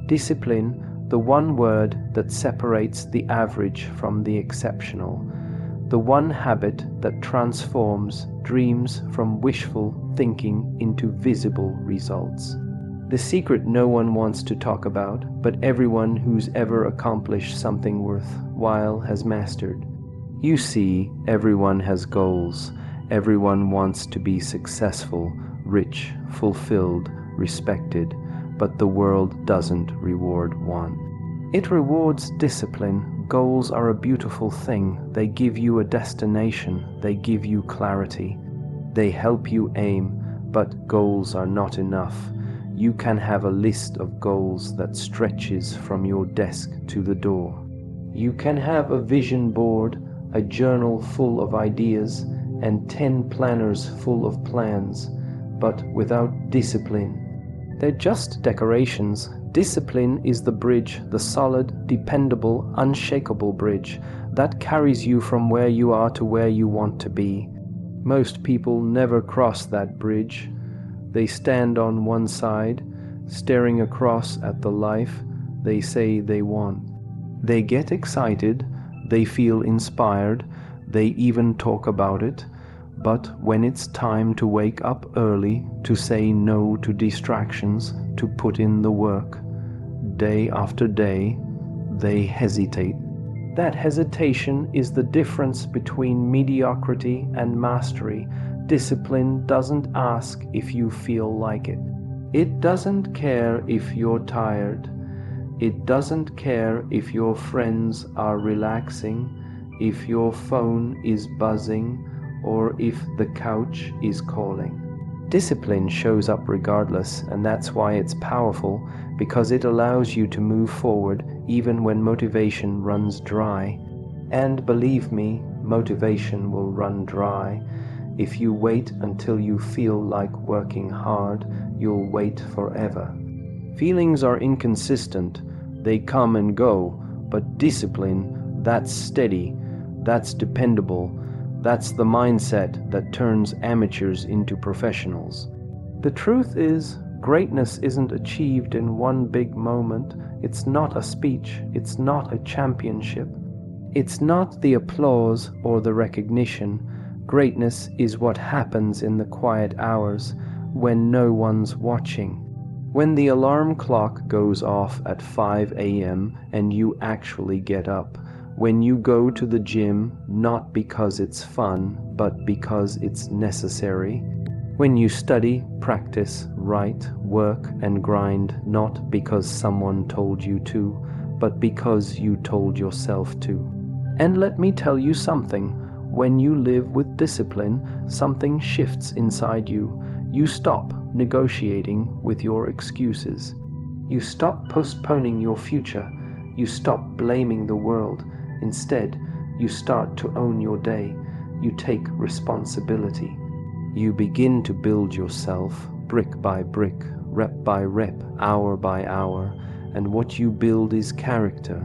Discipline, the one word that separates the average from the exceptional. The one habit that transforms dreams from wishful thinking into visible results. The secret no one wants to talk about, but everyone who's ever accomplished something worthwhile has mastered. You see, everyone has goals. Everyone wants to be successful, rich, fulfilled, respected, but the world doesn't reward one. It rewards discipline. Goals are a beautiful thing. They give you a destination. They give you clarity. They help you aim, but goals are not enough. You can have a list of goals that stretches from your desk to the door. You can have a vision board, a journal full of ideas, and 10 planners full of plans, but without discipline. They're just decorations. Discipline is the bridge, the solid, dependable, unshakable bridge that carries you from where you are to where you want to be. Most people never cross that bridge. They stand on one side, staring across at the life they say they want. They get excited, they feel inspired, they even talk about it, but when it's time to wake up early, to say no to distractions, to put in the work, day after day, they hesitate. That hesitation is the difference between mediocrity and mastery. Discipline doesn't ask if you feel like it. It doesn't care if you're tired. It doesn't care if your friends are relaxing, if your phone is buzzing, or if the couch is calling. Discipline shows up regardless, and that's why it's powerful, because it allows you to move forward even when motivation runs dry. And believe me, motivation will run dry. If you wait until you feel like working hard, you'll wait forever. Feelings are inconsistent. They come and go, but discipline, that's steady, that's dependable, that's the mindset that turns amateurs into professionals. The truth is, greatness isn't achieved in one big moment. It's not a speech, it's not a championship. It's not the applause or the recognition. Greatness is what happens in the quiet hours when no one's watching. When the alarm clock goes off at 5 a.m. and you actually get up. When you go to the gym, not because it's fun, but because it's necessary. When you study, practice, write, work, and grind, not because someone told you to, but because you told yourself to. And let me tell you something. When you live with discipline, something shifts inside you. You stop negotiating with your excuses. You stop postponing your future. You stop blaming the world. Instead, you start to own your day. You take responsibility. You begin to build yourself brick by brick, rep by rep, hour by hour, and what you build is character.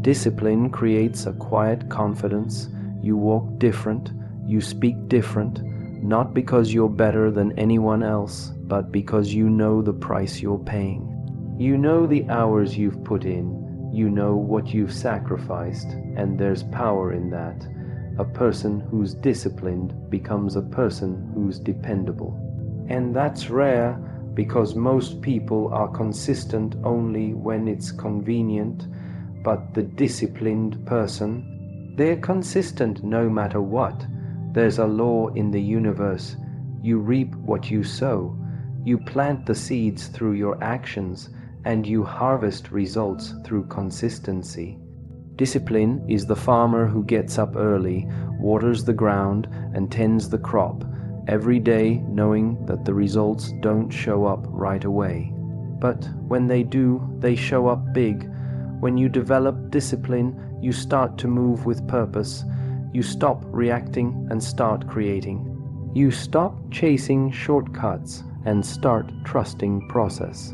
Discipline creates a quiet confidence. You walk different, you speak different, not because you're better than anyone else, but because you know the price you're paying. You know the hours you've put in, you know what you've sacrificed, and there's power in that. A person who's disciplined becomes a person who's dependable. And that's rare because most people are consistent only when it's convenient, but the disciplined person, they're consistent no matter what. There's a law in the universe. You reap what you sow. You plant the seeds through your actions, and you harvest results through consistency. Discipline is the farmer who gets up early, waters the ground, and tends the crop, every day knowing that the results don't show up right away. But when they do, they show up big. When you develop discipline, you start to move with purpose. You stop reacting and start creating. You stop chasing shortcuts and start trusting process,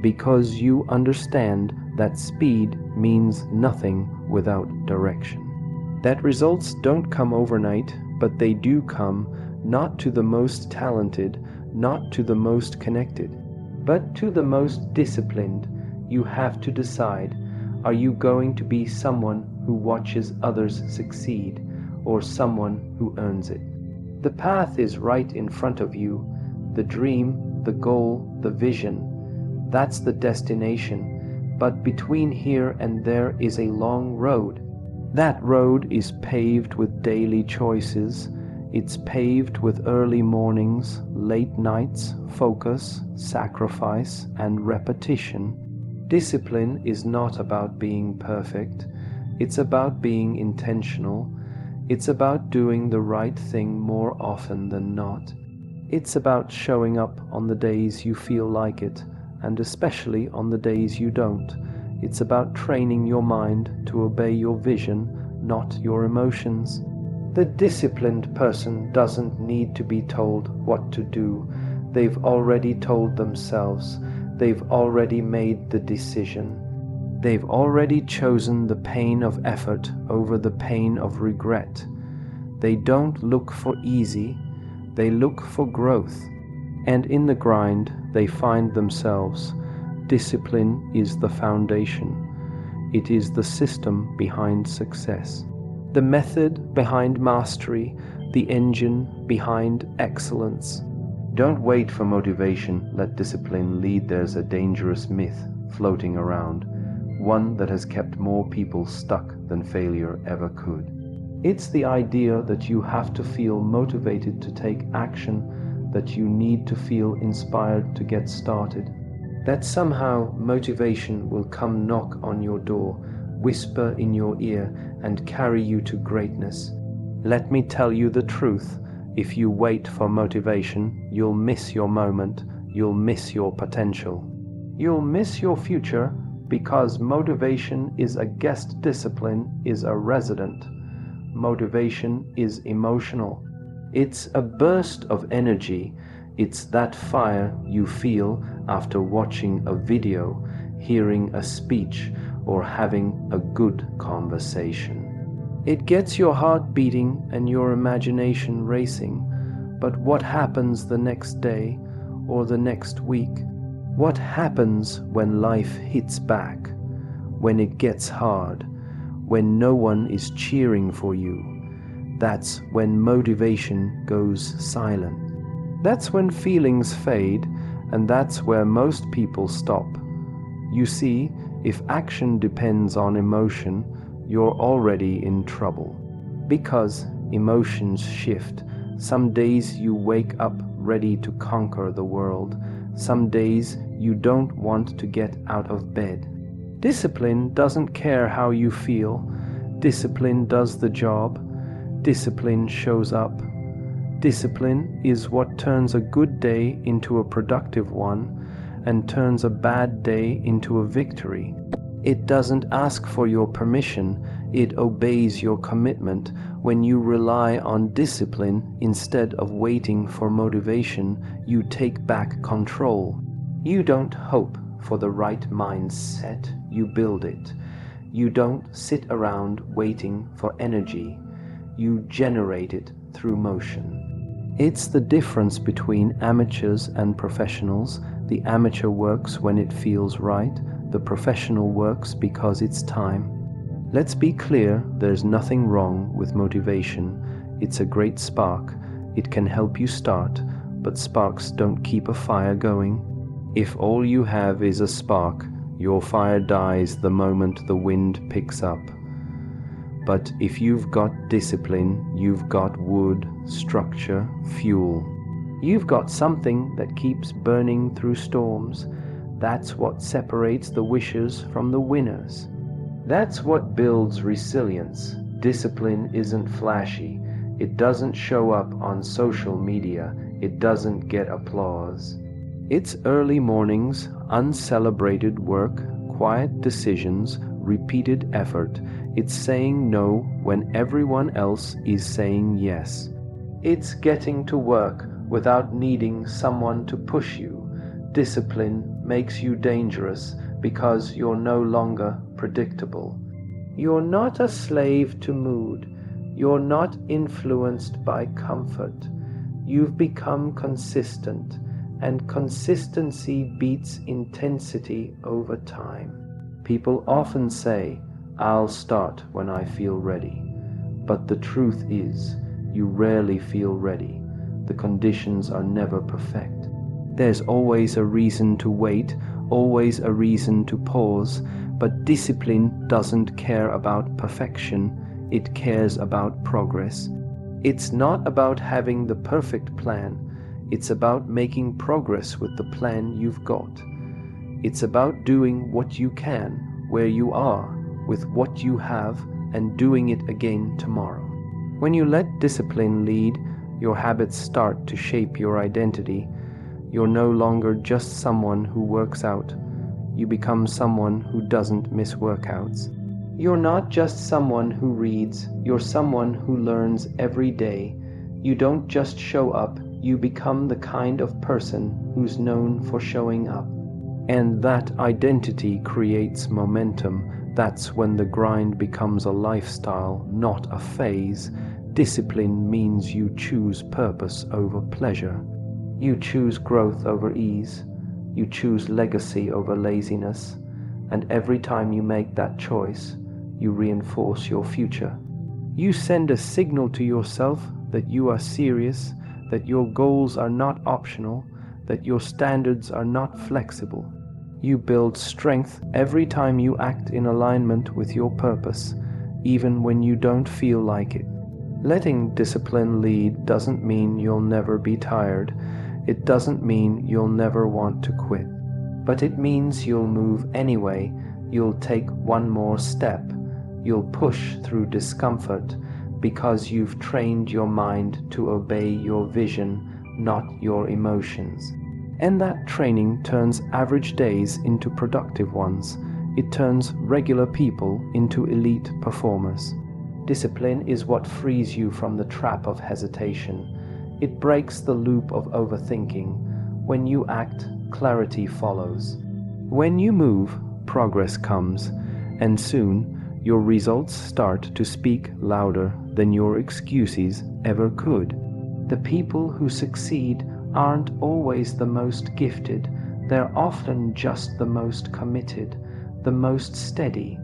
because you understand that speed means nothing without direction. That results don't come overnight, but they do come, not to the most talented, not to the most connected, but to the most disciplined. You have to decide, are you going to be someone who watches others succeed or someone who earns it? The path is right in front of you. The dream, the goal, the vision, that's the destination. But between here and there is a long road. That road is paved with daily choices. It's paved with early mornings, late nights, focus, sacrifice, and repetition. Discipline is not about being perfect. It's about being intentional. It's about doing the right thing more often than not. It's about showing up on the days you feel like it, and especially on the days you don't. It's about training your mind to obey your vision, not your emotions. The disciplined person doesn't need to be told what to do. They've already told themselves. They've already made the decision. They've already chosen the pain of effort over the pain of regret. They don't look for easy, they look for growth. And in the grind, they find themselves. Discipline is the foundation. It is the system behind success. The method behind mastery, the engine behind excellence. Don't wait for motivation, let discipline lead. There's a dangerous myth floating around, one that has kept more people stuck than failure ever could. It's the idea that you have to feel motivated to take action, that you need to feel inspired to get started, that somehow motivation will come knock on your door, whisper in your ear, and carry you to greatness. Let me tell you the truth. If you wait for motivation, you'll miss your moment, you'll miss your potential. You'll miss your future because motivation is a guest, discipline is a resident. Motivation is emotional. It's a burst of energy. It's that fire you feel after watching a video, hearing a speech, or having a good conversation. It gets your heart beating and your imagination racing. But what happens the next day or the next week? What happens when life hits back? When it gets hard? When no one is cheering for you? That's when motivation goes silent. That's when feelings fade, and that's where most people stop. You see, if action depends on emotion, you're already in trouble. Because emotions shift. Some days you wake up ready to conquer the world. Some days you don't want to get out of bed. Discipline doesn't care how you feel. Discipline does the job. Discipline shows up. Discipline is what turns a good day into a productive one and turns a bad day into a victory. It doesn't ask for your permission, it obeys your commitment. When you rely on discipline instead of waiting for motivation, you take back control. You don't hope for the right mindset, you build it. You don't sit around waiting for energy, you generate it through motion. It's the difference between amateurs and professionals. The amateur works when it feels right. The professional works because it's time. Let's be clear, there's nothing wrong with motivation. It's a great spark. It can help you start, but sparks don't keep a fire going. If all you have is a spark, your fire dies the moment the wind picks up. But if you've got discipline, you've got wood, structure, fuel. You've got something that keeps burning through storms. That's what separates the wishers from the winners. That's what builds resilience. Discipline isn't flashy. It doesn't show up on social media. It doesn't get applause. It's early mornings, uncelebrated work, quiet decisions, repeated effort. It's saying no when everyone else is saying yes. It's getting to work without needing someone to push you. Discipline makes you dangerous because you're no longer predictable. You're not a slave to mood. You're not influenced by comfort. You've become consistent. and consistency beats intensity over time. People often say, "I'll start when I feel ready." But the truth is, you rarely feel ready. The conditions are never perfect. There's always a reason to wait, always a reason to pause, but discipline doesn't care about perfection, it cares about progress. It's not about having the perfect plan, it's about making progress with the plan you've got. It's about doing what you can, where you are, with what you have, and doing it again tomorrow. When you let discipline lead, your habits start to shape your identity. You're no longer just someone who works out. You become someone who doesn't miss workouts. You're not just someone who reads, you're someone who learns every day. You don't just show up, you become the kind of person who's known for showing up. And that identity creates momentum. That's when the grind becomes a lifestyle, not a phase. Discipline means you choose purpose over pleasure. You choose growth over ease. You choose legacy over laziness. And every time you make that choice, you reinforce your future. You send a signal to yourself that you are serious, that your goals are not optional, that your standards are not flexible. You build strength every time you act in alignment with your purpose, even when you don't feel like it. Letting discipline lead doesn't mean you'll never be tired. It doesn't mean you'll never want to quit. But it means you'll move anyway. You'll take one more step. You'll push through discomfort because you've trained your mind to obey your vision, not your emotions. And that training turns average days into productive ones. It turns regular people into elite performers. Discipline is what frees you from the trap of hesitation. It breaks the loop of overthinking. When you act, clarity follows. When you move, progress comes, and soon your results start to speak louder than your excuses ever could. The people who succeed aren't always the most gifted. They're often just the most committed, the most steady,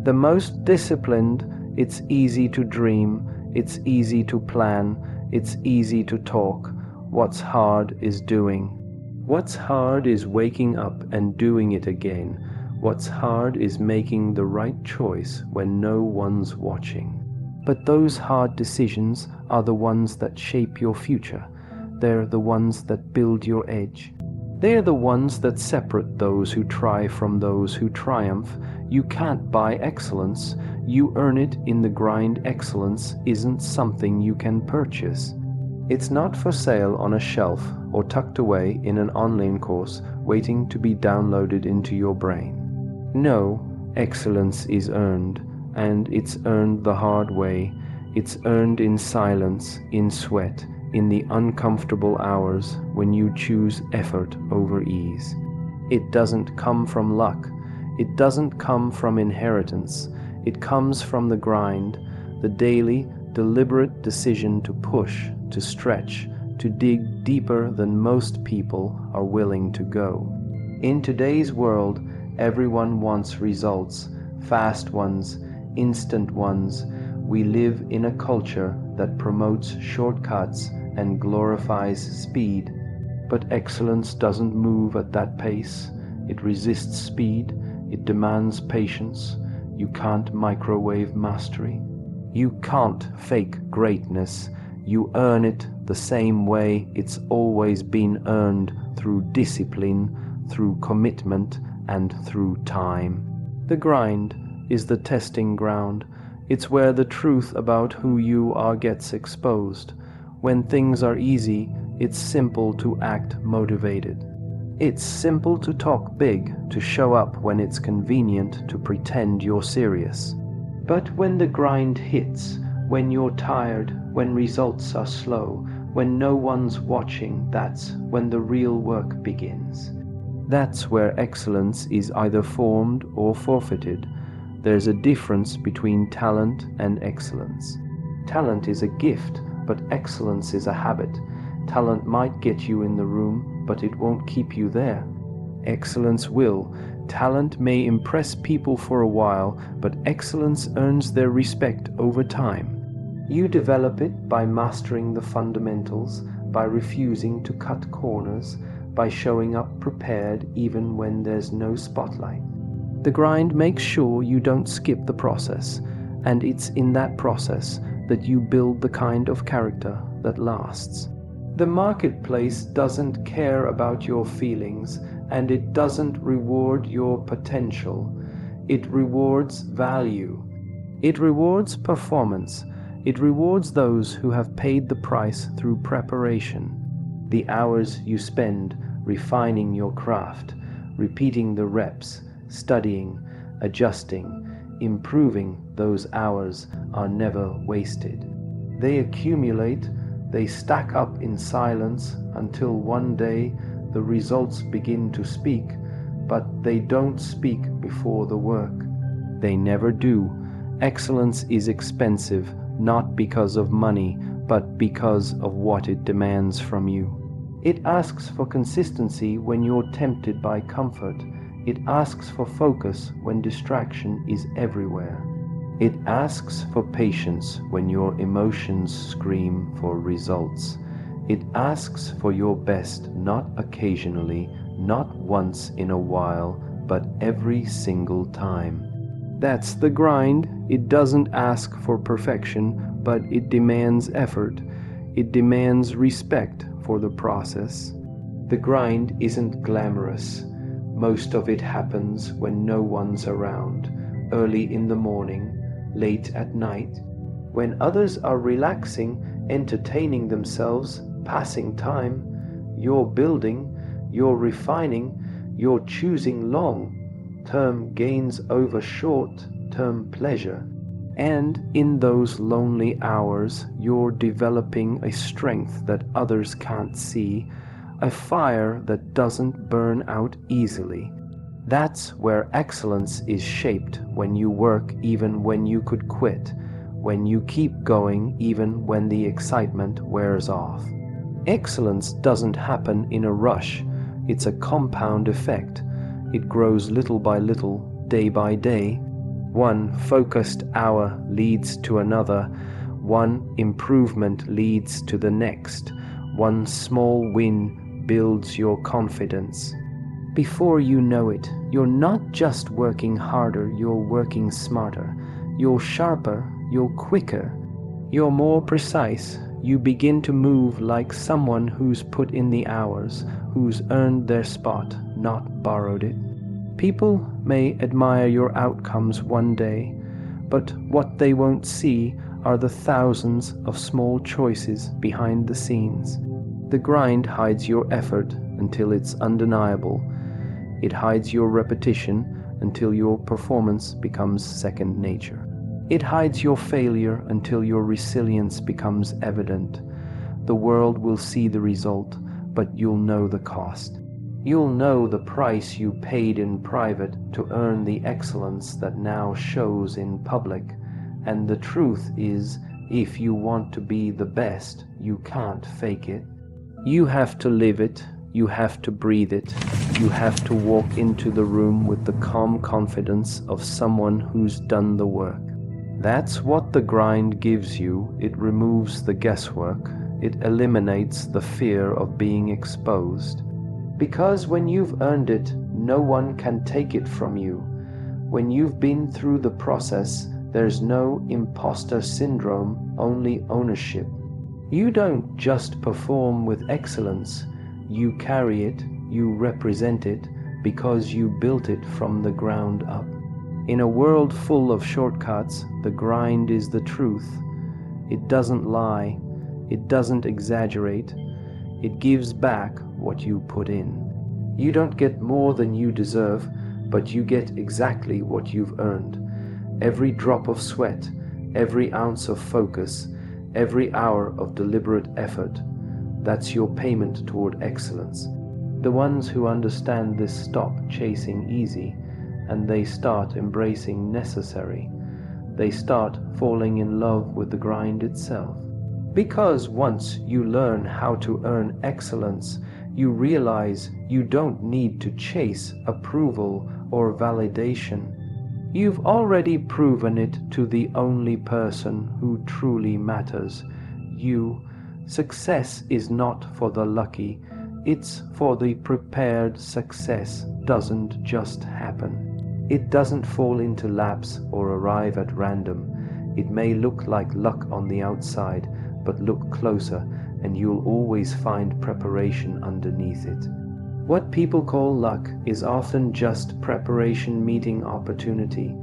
the most disciplined. It's easy to dream, it's easy to plan, it's easy to talk. What's hard is doing. What's hard is waking up and doing it again. What's hard is making the right choice when no one's watching. But those hard decisions are the ones that shape your future. They're the ones that build your edge. They're the ones that separate those who try from those who triumph. You can't buy excellence. You earn it in the grind. Excellence isn't something you can purchase. It's not for sale on a shelf or tucked away in an online course waiting to be downloaded into your brain. No, excellence is earned, and it's earned the hard way. It's earned in silence, in sweat, in the uncomfortable hours when you choose effort over ease. It doesn't come from luck. It doesn't come from inheritance. It comes from the grind, the daily, deliberate decision to push, to stretch, to dig deeper than most people are willing to go. In today's world, everyone wants results, fast ones, instant ones. We live in a culture that promotes shortcuts and glorifies speed. But excellence doesn't move at that pace. It resists speed. It demands patience. You can't microwave mastery. You can't fake greatness. You earn it the same way it's always been earned, through discipline, through commitment, and through time. The grind is the testing ground. It's where the truth about who you are gets exposed. When things are easy, it's simple to act motivated. It's simple to talk big, to show up when it's convenient, to pretend you're serious. But when the grind hits, when you're tired, when results are slow, when no one's watching, that's when the real work begins. That's where excellence is either formed or forfeited. There's a difference between talent and excellence. Talent is a gift, but excellence is a habit. Talent might get you in the room, but it won't keep you there. Excellence will. Talent may impress people for a while, but excellence earns their respect over time. You develop it by mastering the fundamentals, by refusing to cut corners, by showing up prepared even when there's no spotlight. The grind makes sure you don't skip the process, and it's in that process that you build the kind of character that lasts. The marketplace doesn't care about your feelings, and it doesn't reward your potential. It rewards value. It rewards performance. It rewards those who have paid the price through preparation. The hours you spend refining your craft, repeating the reps, studying, adjusting, improving, those hours are never wasted. They accumulate, they stack up in silence until one day the results begin to speak, but they don't speak before the work. They never do. Excellence is expensive, not because of money, but because of what it demands from you. It asks for consistency when you're tempted by comfort. It asks for focus when distraction is everywhere. It asks for patience when your emotions scream for results. It asks for your best, not occasionally, not once in a while, but every single time. That's the grind. It doesn't ask for perfection, but it demands effort. It demands respect for the process. The grind isn't glamorous. Most of it happens when no one's around, early in the morning, late at night, when others are relaxing, entertaining themselves, passing time. You're building, you're refining, you're choosing long-term gains over short-term pleasure. And in those lonely hours, you're developing a strength that others can't see, a fire that doesn't burn out easily. That's where excellence is shaped, when you work even when you could quit, when you keep going even when the excitement wears off. Excellence doesn't happen in a rush. It's a compound effect. It grows little by little, day by day. One focused hour leads to another. One improvement leads to the next. One small win builds your confidence. Before you know it, you're not just working harder, you're working smarter. You're sharper, you're quicker, you're more precise. You begin to move like someone who's put in the hours, who's earned their spot, not borrowed it. People may admire your outcomes one day, but what they won't see are the thousands of small choices behind the scenes. The grind hides your effort until it's undeniable. It hides your repetition until your performance becomes second nature. It hides your failure until your resilience becomes evident. The world will see the result, but you'll know the cost. You'll know the price you paid in private to earn the excellence that now shows in public. And the truth is, if you want to be the best, you can't fake it. You have to live it. You have to breathe it. You have to walk into the room with the calm confidence of someone who's done the work. That's what the grind gives you. It removes the guesswork. It eliminates the fear of being exposed. Because when you've earned it, no one can take it from you. When you've been through the process, there's no imposter syndrome, only ownership. You don't just perform with excellence. You carry it, you represent it, because you built it from the ground up. In a world full of shortcuts, the grind is the truth. It doesn't lie. It doesn't exaggerate. It gives back what you put in. You don't get more than you deserve, but you get exactly what you've earned. Every drop of sweat, every ounce of focus, every hour of deliberate effort, that's your payment toward excellence. The ones who understand this stop chasing easy, and they start embracing necessary. They start falling in love with the grind itself. Because once you learn how to earn excellence, you realize you don't need to chase approval or validation. You've already proven it to the only person who truly matters, you. Success is not for the lucky, it's for the prepared. Success doesn't just happen. It doesn't fall into laps or arrive at random. It may look like luck on the outside, but look closer and you'll always find preparation underneath it. What people call luck is often just preparation meeting opportunity,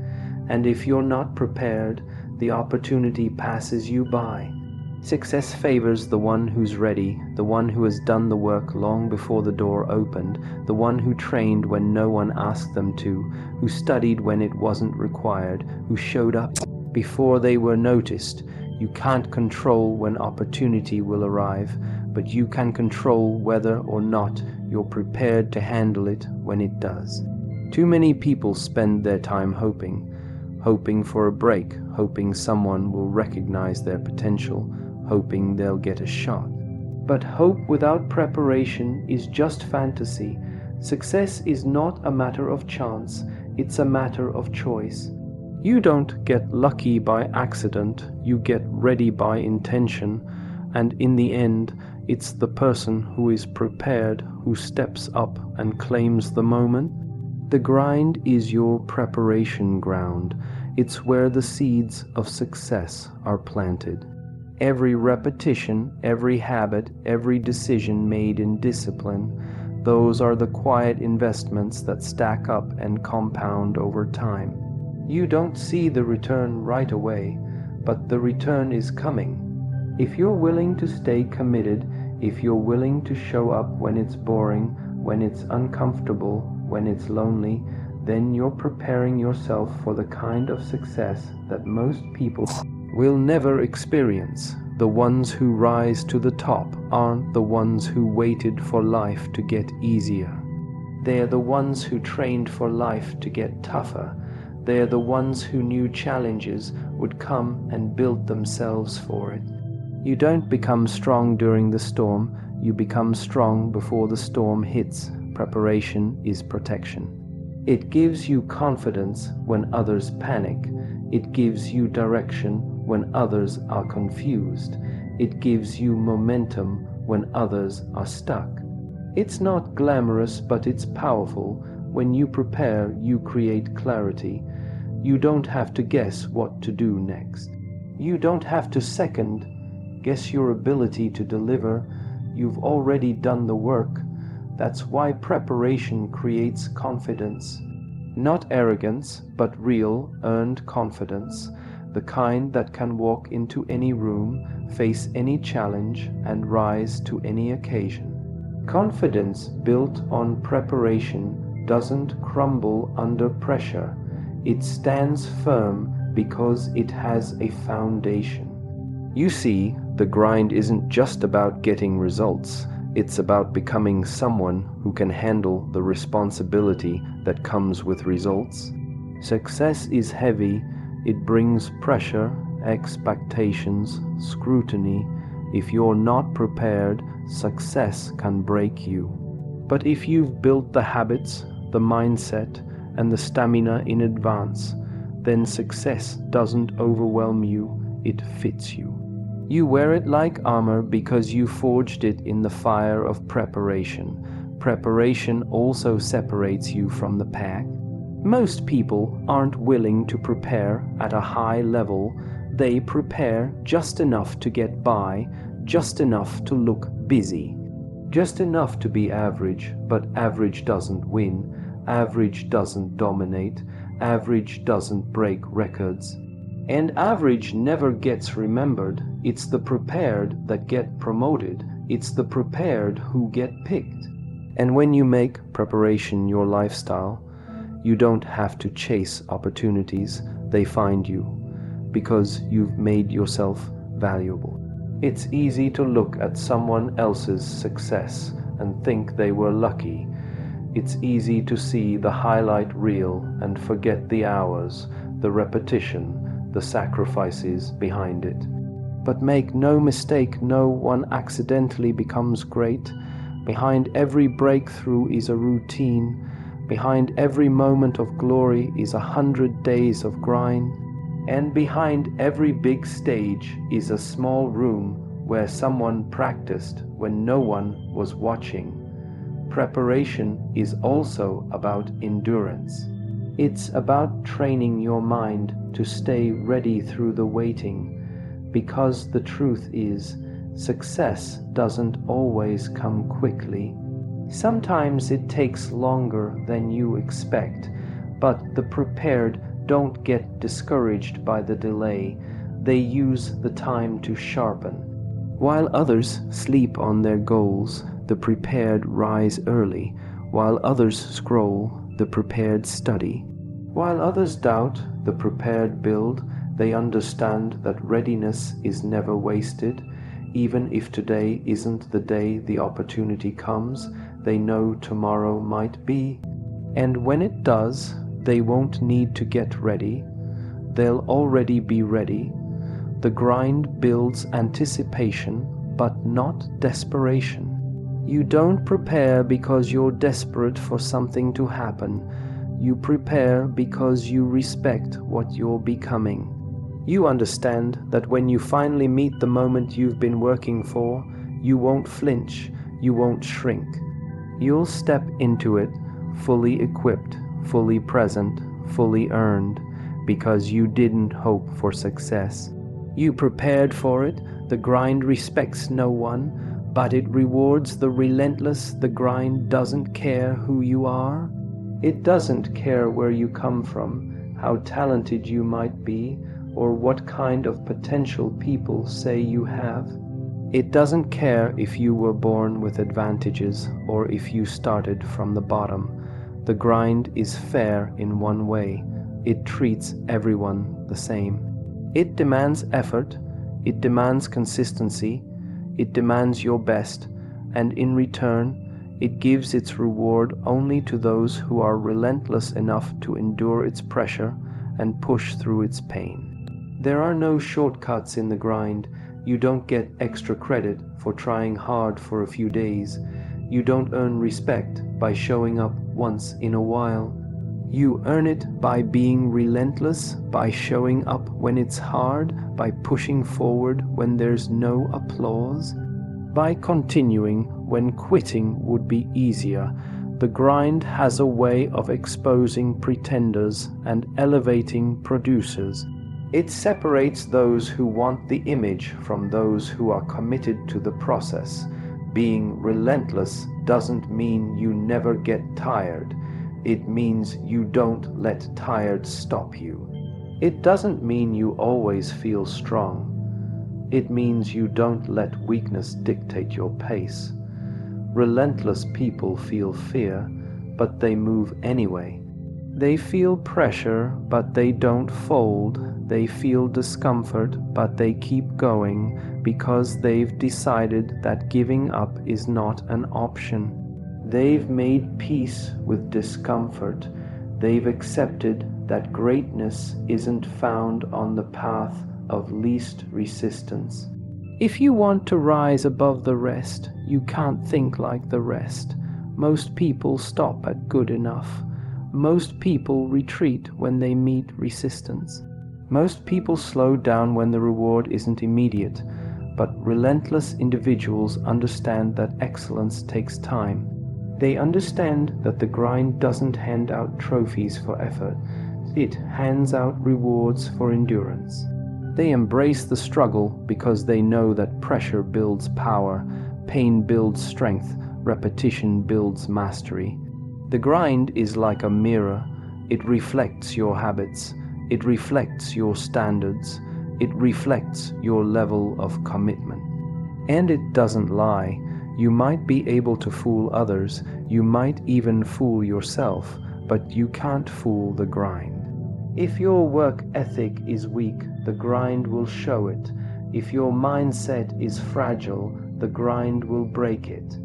and if you're not prepared, the opportunity passes you by. Success favors the one who's ready, the one who has done the work long before the door opened, the one who trained when no one asked them to, who studied when it wasn't required, who showed up before they were noticed. You can't control when opportunity will arrive, but you can control whether or not you're prepared to handle it when it does. Too many people spend their time hoping for a break, hoping someone will recognize their potential, hoping they'll get a shot. But hope without preparation is just fantasy. Success is not a matter of chance, it's a matter of choice. You don't get lucky by accident, you get ready by intention, and in the end, it's the person who is prepared who steps up and claims the moment. The grind is your preparation ground. It's where the seeds of success are planted. Every repetition, every habit, every decision made in discipline, those are the quiet investments that stack up and compound over time. You don't see the return right away, but the return is coming. If you're willing to stay committed, if you're willing to show up when it's boring, when it's uncomfortable, when it's lonely, then you're preparing yourself for the kind of success that most people will never experience. The ones who rise to the top aren't the ones who waited for life to get easier. They're the ones who trained for life to get tougher. They're the ones who knew challenges would come and build themselves for it. You don't become strong during the storm, you become strong before the storm hits. Preparation is protection. It gives you confidence when others panic. It gives you direction when others are confused. It gives you momentum when others are stuck. It's not glamorous, but it's powerful. When you prepare, you create clarity. You don't have to guess what to do next. You don't have to second guess your ability to deliver. You've already done the work. That's why preparation creates confidence. Not arrogance, but real, earned confidence. The kind that can walk into any room, face any challenge, and rise to any occasion. Confidence built on preparation doesn't crumble under pressure. It stands firm because it has a foundation. You see, the grind isn't just about getting results. It's about becoming someone who can handle the responsibility that comes with results. Success is heavy. It brings pressure, expectations, scrutiny. If you're not prepared, success can break you. But if you've built the habits, the mindset, and the stamina in advance, then success doesn't overwhelm you, it fits you. You wear it like armor because you forged it in the fire of preparation. Preparation also separates you from the pack. Most people aren't willing to prepare at a high level. They prepare just enough to get by, just enough to look busy, just enough to be average, but average doesn't win. Average doesn't dominate, average doesn't break records. And average never gets remembered. It's the prepared that get promoted. It's the prepared who get picked. And when you make preparation your lifestyle, you don't have to chase opportunities, they find you, because you've made yourself valuable. It's easy to look at someone else's success and think they were lucky. It's easy to see the highlight reel and forget the hours, the repetition, the sacrifices behind it. But make no mistake, no one accidentally becomes great. Behind every breakthrough is a routine. Behind every moment of glory is 100 days of grind. And behind every big stage is a small room where someone practiced when no one was watching. Preparation is also about endurance. It's about training your mind to stay ready through the waiting. Because the truth is, success doesn't always come quickly. Sometimes it takes longer than you expect, but the prepared don't get discouraged by the delay. They use the time to sharpen. While others sleep on their goals, the prepared rise early. While others scroll, the prepared study. While others doubt, the prepared build. They understand that readiness is never wasted. Even if today isn't the day the opportunity comes, they know tomorrow might be. And when it does, they won't need to get ready. They'll already be ready. The grind builds anticipation, but not desperation. You don't prepare because you're desperate for something to happen. You prepare because you respect what you're becoming. You understand that when you finally meet the moment you've been working for, you won't flinch, you won't shrink. You'll step into it fully equipped, fully present, fully earned, because you didn't hope for success. You prepared for it. The grind respects no one, but it rewards the relentless. The grind doesn't care who you are. It doesn't care where you come from, how talented you might be, or what kind of potential people say you have. It doesn't care if you were born with advantages or if you started from the bottom. The grind is fair in one way. It treats everyone the same. It demands effort. It demands consistency. It demands your best. And in return, it gives its reward only to those who are relentless enough to endure its pressure and push through its pain. There are no shortcuts in the grind. You don't get extra credit for trying hard for a few days. You don't earn respect by showing up once in a while. You earn it by being relentless, by showing up when it's hard, by pushing forward when there's no applause, by continuing when quitting would be easier. The grind has a way of exposing pretenders and elevating producers. It separates those who want the image from those who are committed to the process. Being relentless doesn't mean you never get tired. It means you don't let tired stop you. It doesn't mean you always feel strong. It means you don't let weakness dictate your pace. Relentless people feel fear, but they move anyway. They feel pressure, but they don't fold. They feel discomfort, but they keep going because they've decided that giving up is not an option. They've made peace with discomfort. They've accepted that greatness isn't found on the path of least resistance. If you want to rise above the rest, you can't think like the rest. Most people stop at good enough. Most people retreat when they meet resistance. Most people slow down when the reward isn't immediate, but relentless individuals understand that excellence takes time. They understand that the grind doesn't hand out trophies for effort, it hands out rewards for endurance. They embrace the struggle because they know that pressure builds power, pain builds strength, repetition builds mastery. The grind is like a mirror. It reflects your habits. It reflects your standards. It reflects your level of commitment. And it doesn't lie. You might be able to fool others. You might even fool yourself, but you can't fool the grind. If your work ethic is weak, the grind will show it. If your mindset is fragile, the grind will break it.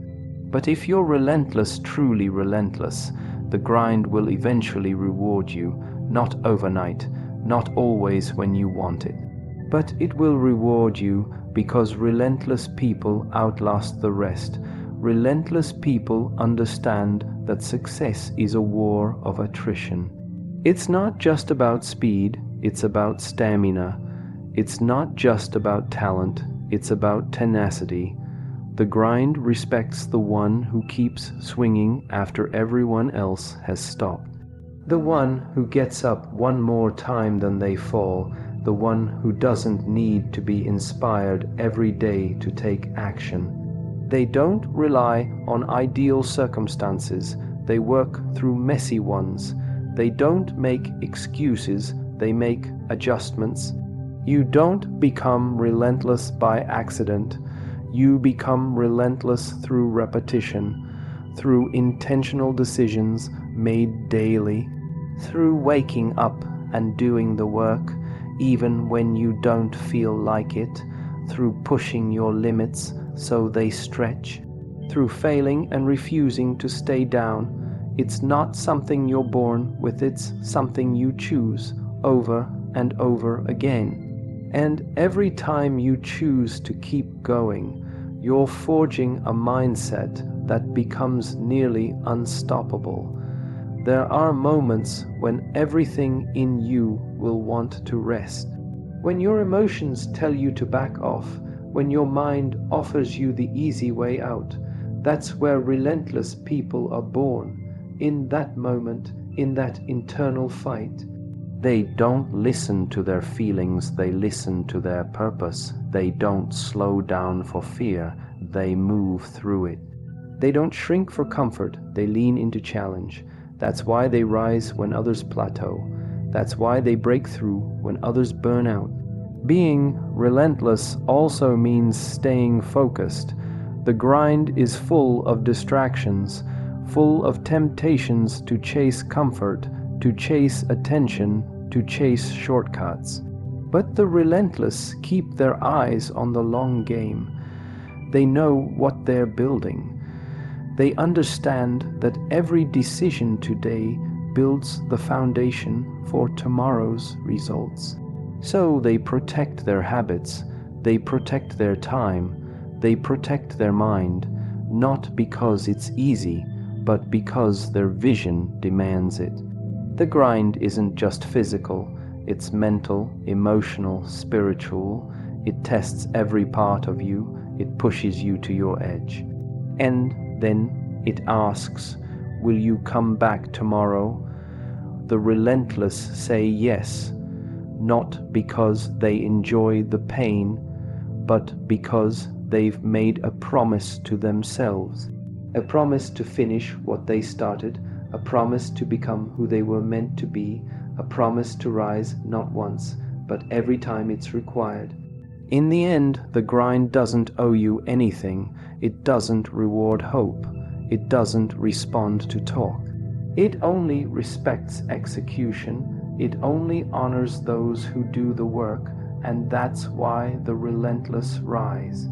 But if you're relentless, truly relentless, the grind will eventually reward you, not overnight, not always when you want it. But it will reward you, because relentless people outlast the rest. Relentless people understand that success is a war of attrition. It's not just about speed, it's about stamina. It's not just about talent, it's about tenacity. The grind respects the one who keeps swinging after everyone else has stopped. The one who gets up one more time than they fall. The one who doesn't need to be inspired every day to take action. They don't rely on ideal circumstances. They work through messy ones. They don't make excuses. They make adjustments. You don't become relentless by accident. You become relentless through repetition, through intentional decisions made daily, through waking up and doing the work, even when you don't feel like it, through pushing your limits so they stretch, through failing and refusing to stay down. It's not something you're born with, it's something you choose over and over again. And every time you choose to keep going, you're forging a mindset that becomes nearly unstoppable. There are moments when everything in you will want to rest. When your emotions tell you to back off, when your mind offers you the easy way out, that's where relentless people are born. In that moment, in that internal fight. They don't listen to their feelings, they listen to their purpose. They don't slow down for fear, they move through it. They don't shrink for comfort, they lean into challenge. That's why they rise when others plateau. That's why they break through when others burn out. Being relentless also means staying focused. The grind is full of distractions, full of temptations to chase comfort, to chase attention, to chase shortcuts. But the relentless keep their eyes on the long game. They know what they're building. They understand that every decision today builds the foundation for tomorrow's results. So they protect their habits, they protect their time, they protect their mind, not because it's easy, but because their vision demands it. The grind isn't just physical, it's mental, emotional, spiritual. It tests every part of you, it pushes you to your edge. And then it asks, will you come back tomorrow? The relentless say yes, not because they enjoy the pain, but because they've made a promise to themselves. A promise to finish what they started, a promise to become who they were meant to be, a promise to rise not once, but every time it's required. In the end, the grind doesn't owe you anything. It doesn't reward hope. It doesn't respond to talk. It only respects execution. It only honors those who do the work, and that's why the relentless rise.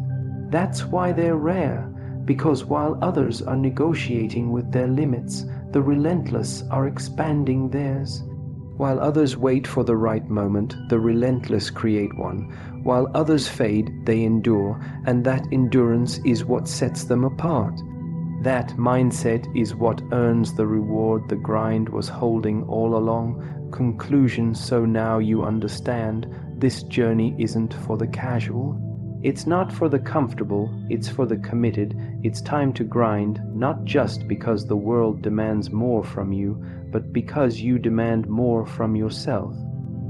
That's why they're rare, because while others are negotiating with their limits, the relentless are expanding theirs. While others wait for the right moment, the relentless create one. While others fade, they endure, and that endurance is what sets them apart. That mindset is what earns the reward the grind was holding all along. Conclusion, so now you understand, this journey isn't for the casual. It's not for the comfortable, it's for the committed. It's time to grind, not just because the world demands more from you, but because you demand more from yourself.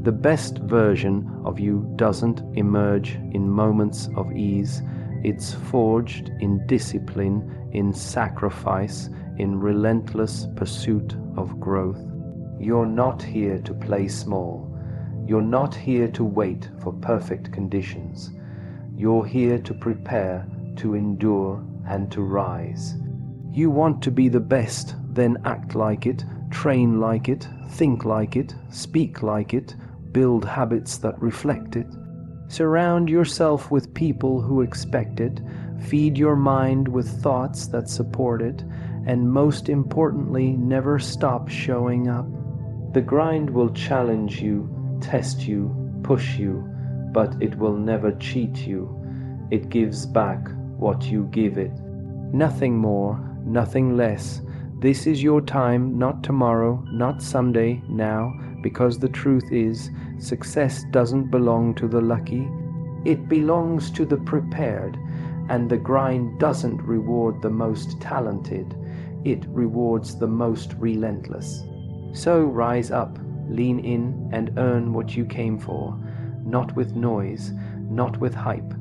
The best version of you doesn't emerge in moments of ease. It's forged in discipline, in sacrifice, in relentless pursuit of growth. You're not here to play small. You're not here to wait for perfect conditions. You're here to prepare, to endure, and to rise. You want to be the best, then act like it, train like it, think like it, speak like it, build habits that reflect it. Surround yourself with people who expect it, feed your mind with thoughts that support it, and most importantly, never stop showing up. The grind will challenge you, test you, push you, but it will never cheat you. It gives back what you give it. Nothing more, nothing less. This is your time, not tomorrow, not someday, now, because the truth is, success doesn't belong to the lucky. It belongs to the prepared, and the grind doesn't reward the most talented. It rewards the most relentless. So rise up, lean in, and earn what you came for, not with noise, not with hype,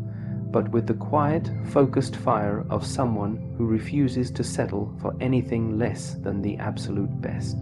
but with the quiet, focused fire of someone who refuses to settle for anything less than the absolute best.